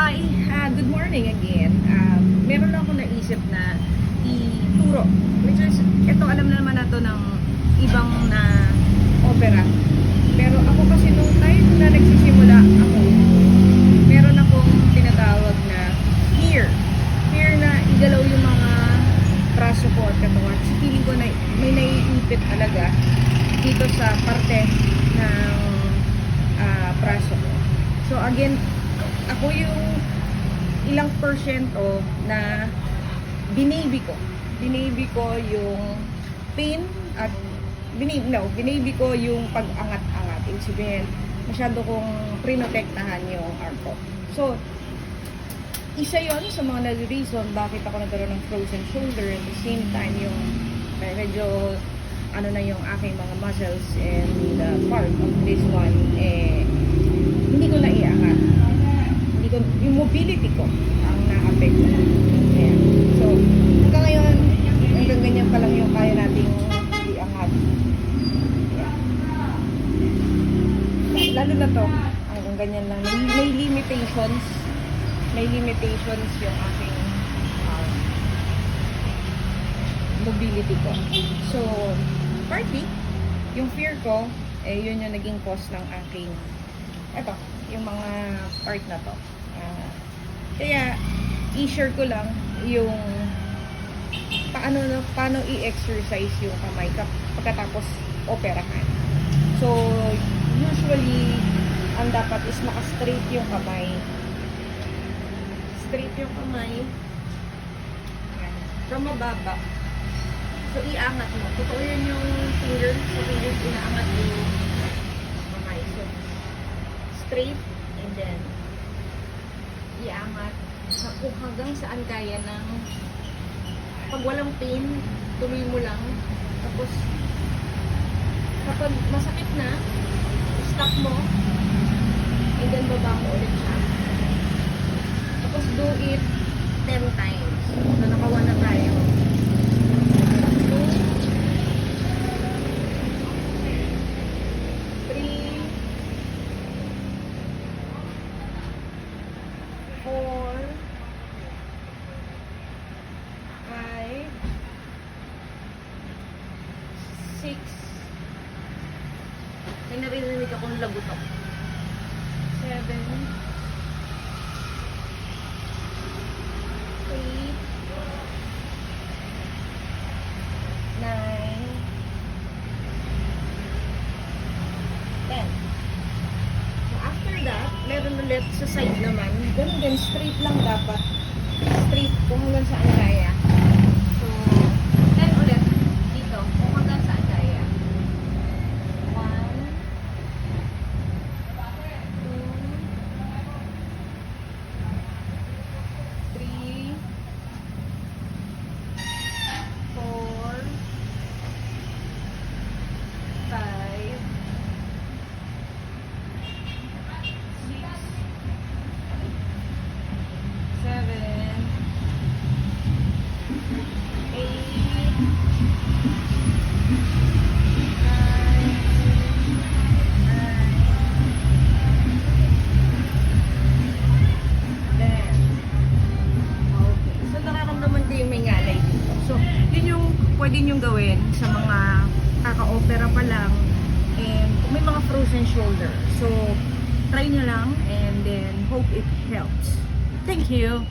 Hi, good morning again. Meron ako naisip na ituro. Which is, ito alam na naman nato ng ibang na opera. Pero ako kasi nung time na nagsisimula ako, meron akong tinatawag na fear. Fear na igalaw yung mga braso ko at katawan. So, feeling ko na may naiipit talaga dito sa parte ng braso ko. So again, ako yung ilang porsyento na binaybi ko yung pain at binaybi ko yung pag-angat-angat. Ibig sabihin, masyado kong prinotektahan yung arm ko. So, isa yon sa mga nag-reason bakit ako nagkaroon ng frozen shoulder. At the same time, yung medyo ano na yung aking mga muscles and part of this one, hindi ko na iangat. Yung mobility ko ang na-affect. Ayan. So, hanggang ngayon, hanggang ganyan pa lang yung kaya nating iangat. Ayan. Lalo na to, hanggang ganyan lang. May limitations. May limitations yung aking mobility ko. So, partly, yung fear ko, yun yung naging cause ng aking yung mga part na to. Kaya, i-share ko lang yung paano i-exercise yung kamay pagkatapos operahan. So, usually, ang dapat is naka-straight yung kamay. Straight yung kamay. From mababa. So, iangat mo. Totoo yun yung fingers. So, fingers, inaangat yung kamay. So, straight, and then, iangat kung hanggang saan kaya ng pag walang pain, tuloy mo lang. Tapos, kapag masakit na, stop mo, and then baba mo ulit siya. Tapos, do it 10 times. So, naka-1 na tayo. 6. May naririnig akong lagutok. 7. 8. 9. 10. So after that, meron ulit sa side naman. Ganun din, straight lang dapat. Straight kung hanggang saan kaya. So, 10 ulit dito kung hanggang saan kaya. 1, 2, 3, 4, 5, pwede nyo gawin sa mga kaka-opera pa lang and may mga frozen shoulder. So, try nyo lang and then hope it helps. Thank you!